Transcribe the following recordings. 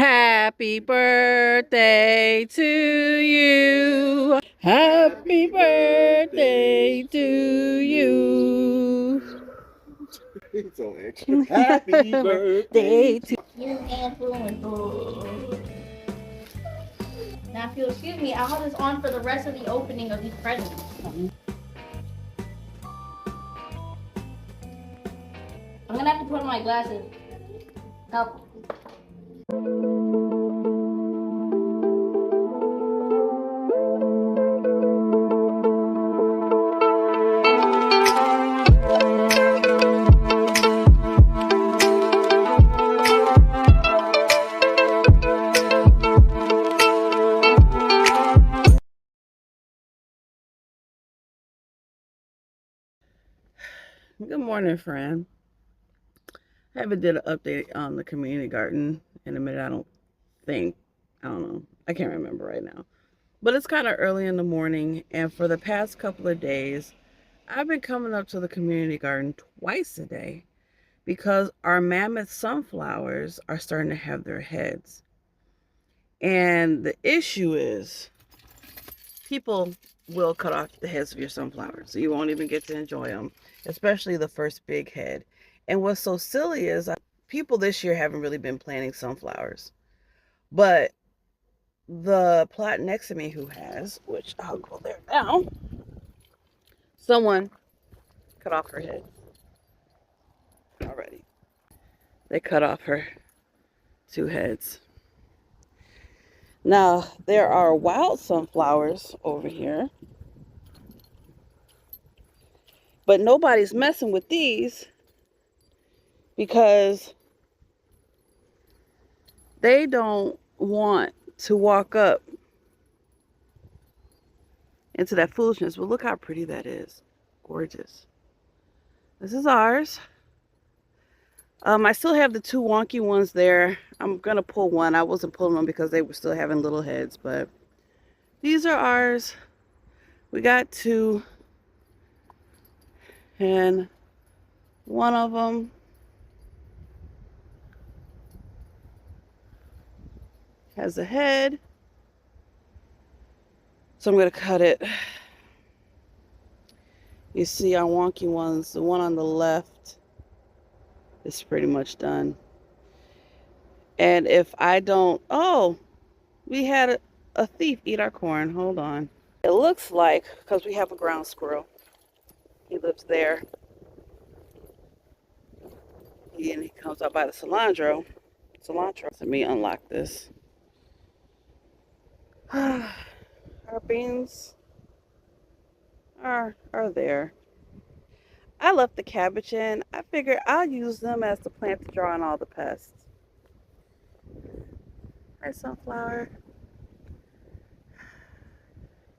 Happy birthday to you. Happy birthday to you. So extra. Happy birthday to You and Boo. Now, if you'll excuse me, I'll have this on for the rest of the opening of these presents. I'm gonna have to put on my glasses. Help. Good morning, friend. I haven't did an update on the community garden in a minute. I don't know. I can't remember right now. But it's kind of early in the morning, and for the past couple of days, I've been coming up to the community garden twice a day because our mammoth sunflowers are starting to have their heads. And the issue is people will cut off the heads of your sunflowers, so you won't even get to enjoy them, especially the first big head. And what's so silly is people this year haven't really been planting sunflowers, but the plot next to me who has, which I'll go there now, someone cut off her head already. They cut off her two heads. Now, there are wild sunflowers over here, but nobody's messing with these because they don't want to walk up into that foolishness. But look how pretty that is. Gorgeous. This is ours. I still have the two wonky ones there. I'm going to pull one. I wasn't pulling them because they were still having little heads, but these are ours. We got two, and one of them has a head, so I'm going to cut it. You see our wonky ones, the one on the left is pretty much done. And if I don't, oh, we had a thief eat our corn. Hold on. It looks like, because we have a ground squirrel, he lives there. And he comes out by the cilantro. Let me unlock this. Our beans are there. I left the cabbage in. I figured I'll use them as the plant to draw in all the pests. Hi, sunflower.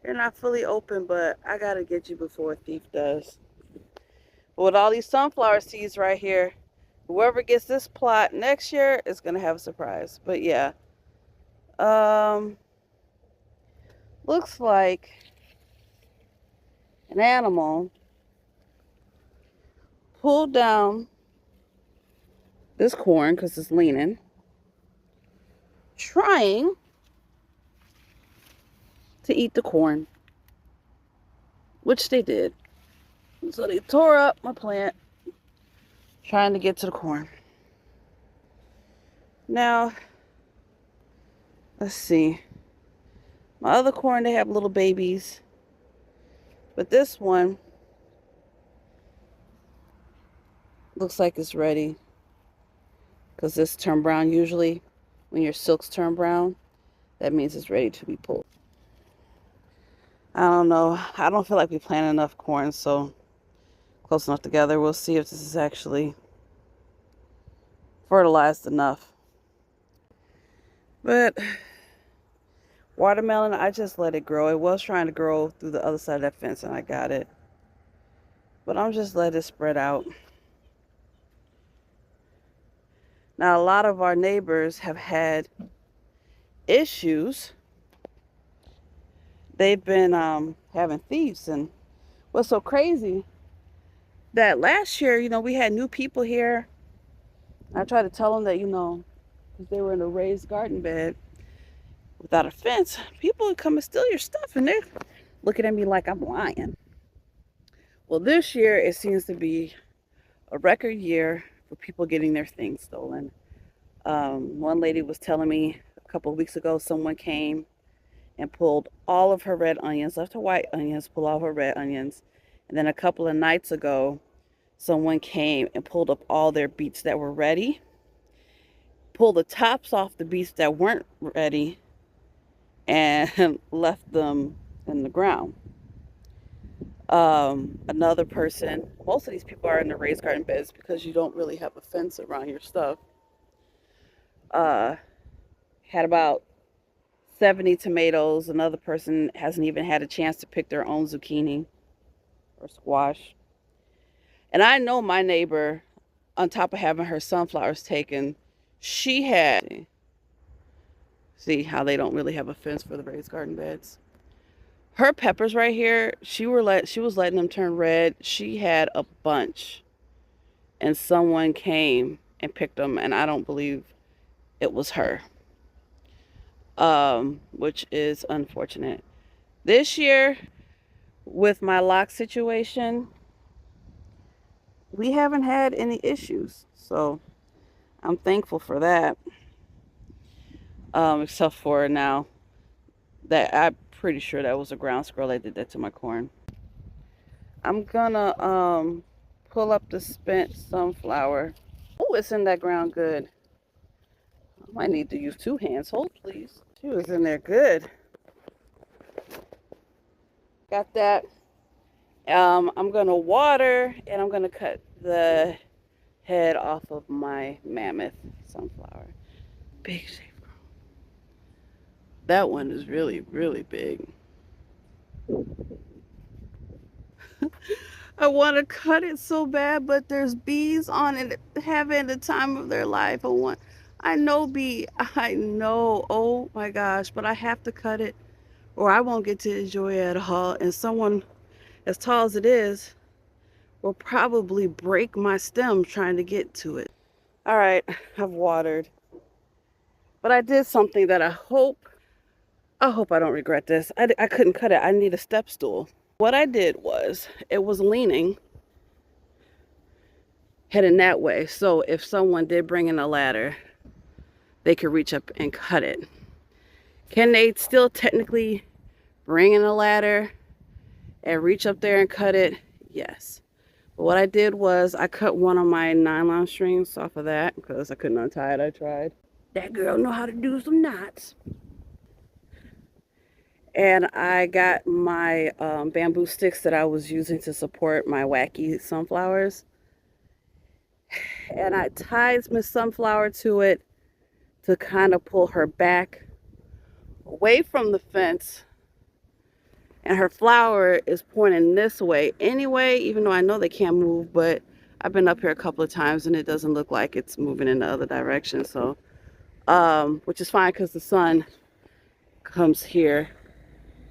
You're not fully open, but I gotta get you before a thief does. But with all these sunflower seeds right here, whoever gets this plot next year is gonna have a surprise. But yeah, looks like an animal pulled down this corn because it's leaning, trying to eat the corn, which they did. So they tore up my plant trying to get to the corn. Now, let's see. My other corn, they have little babies. But this one looks like it's ready. Because this turned brown. Usually when your silks turn brown, that means it's ready to be pulled. I don't know. I don't feel like we planted enough corn, so close enough together. We'll see if this is actually fertilized enough. But watermelon, I just let it grow. It was trying to grow through the other side of that fence, and I got it. But I'm just letting it spread out. Now, a lot of our neighbors have had issues. They've been having thieves, and what's so crazy that last year, we had new people here. I tried to tell them that, because they were in a raised garden bed without a fence, people would come and steal your stuff, and they're looking at me like I'm lying. Well, this year it seems to be a record year for people getting their things stolen. One lady was telling me a couple of weeks ago someone came and pulled all of her red onions, left her white onions, pulled all her red onions. And then a couple of nights ago, someone came and pulled up all their beets that were ready, pulled the tops off the beets that weren't ready, and left them in the ground. Another person, most of these people are in the raised garden beds because you don't really have a fence around your stuff. Had about 70 tomatoes. Another person hasn't even had a chance to pick their own zucchini or squash. And I know my neighbor, on top of having her sunflowers taken, she had, see how they don't really have a fence for the raised garden beds. Her peppers right here, she was letting them turn red. She had a bunch, and someone came and picked them, and I don't believe it was her, which is unfortunate. This year, with my lock situation, we haven't had any issues, so I'm thankful for that. Except for now that I'm pretty sure that was a ground squirrel that did that to my corn. I'm gonna pull up the spent sunflower. Oh, it's in that ground good. I might need to use two hands. Hold, please. She was in there good. Got that. I'm gonna water, and I'm gonna cut the head off of my mammoth sunflower. Big shape. That one is really, really big. I want to cut it so bad, but there's bees on it having the time of their life. I know I know. Oh my gosh, but I have to cut it or I won't get to enjoy it at all. And someone as tall as it is will probably break my stem trying to get to it. All right, I've watered. But I did something that I hope I don't regret this. I couldn't cut it. I need a step stool. What I did was, it was leaning, heading that way. So if someone did bring in a ladder, they could reach up and cut it. Can they still technically bring in a ladder and reach up there and cut it? Yes. But what I did was I cut one of my nylon strings off of that because I couldn't untie it. I tried. That girl know how to do some knots. And I got my bamboo sticks that I was using to support my wacky sunflowers. And I tied Miss Sunflower to it to kind of pull her back away from the fence. And her flower is pointing this way anyway, even though I know they can't move, but I've been up here a couple of times and it doesn't look like it's moving in the other direction. So, which is fine because the sun comes here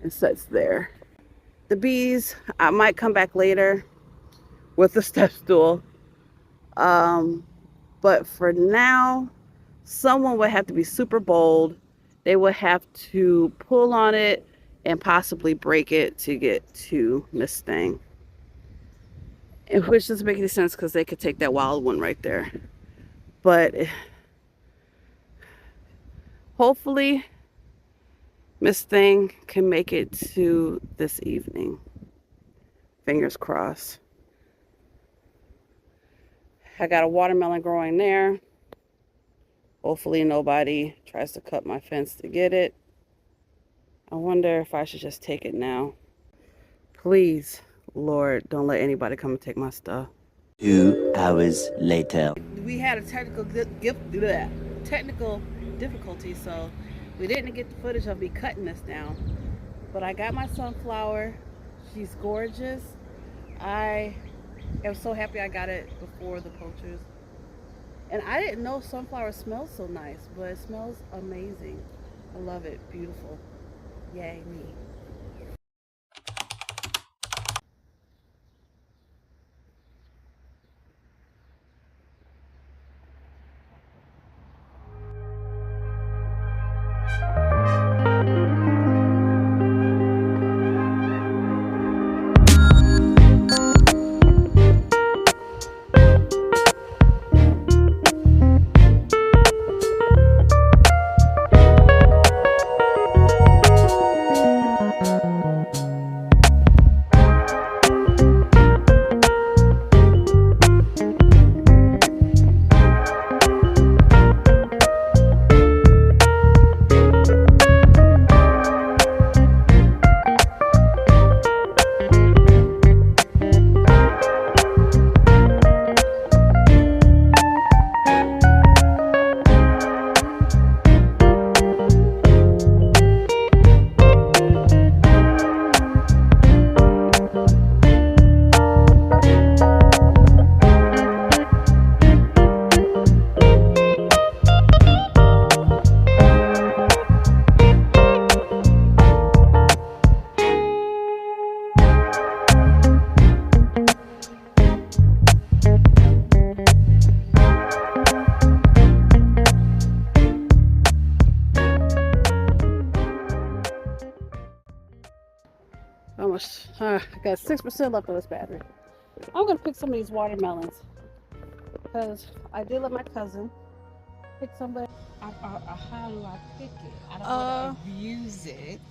and sets there. The bees, I might come back later with the step stool. But for now, someone would have to be super bold. They would have to pull on it and possibly break it to get to Miss Thing. Which doesn't make any sense because they could take that wild one right there. But hopefully Miss Thing can make it to this evening. Fingers crossed. I got a watermelon growing there. Hopefully nobody tries to cut my fence to get it. I wonder if I should just take it now. Please, Lord, don't let anybody come and take my stuff. 2 hours later. We had a technical difficulty, so we didn't get the footage of me cutting this down. But I got my sunflower. She's gorgeous. I am so happy I got it before the poachers. And I didn't know sunflower smells so nice, but it smells amazing. I love it. Beautiful. Yay, me. I got 6% left of this battery. I'm gonna pick some of these watermelons because I did let my cousin pick somebody. How do I pick it? I don't want to abuse it.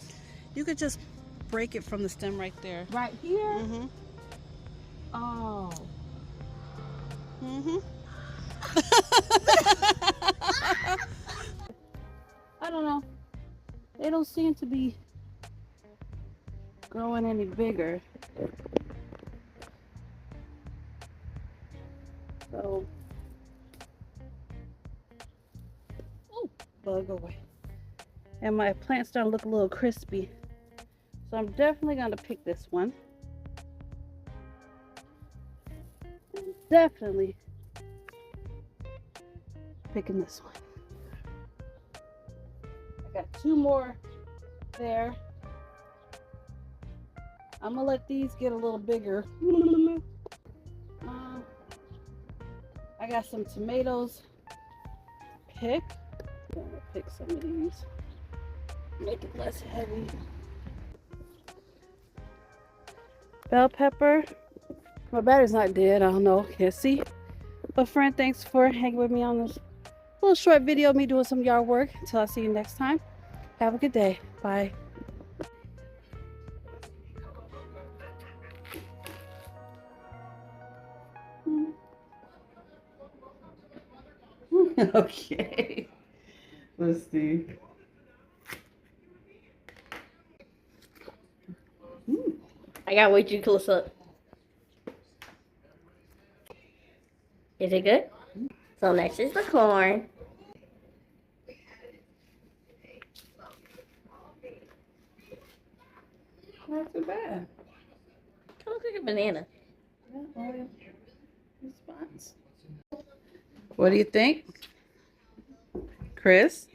You could just break it from the stem right there. Right here? Mm-hmm. Oh. Mm-hmm. I don't know. They don't seem to be growing any bigger. So, oh, bug away. And my plant's starting to look a little crispy. So I'm definitely going to pick this one. And definitely picking this one. I got 2 more there. I'm gonna let these get a little bigger. I got some tomatoes picked. I'm gonna pick some of these. Make it less heavy. Bell pepper. My battery's not dead. I don't know. Can't see. But friend, thanks for hanging with me on this little short video of me doing some yard work. Until I see you next time. Have a good day. Bye. Okay. Let's see. I got way too close up. Is it good? So next is the corn. Not too bad. Kind of looks like a banana. Yeah, oil response. What do you think, Chris?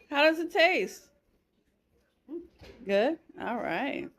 How does it taste? Good. All right.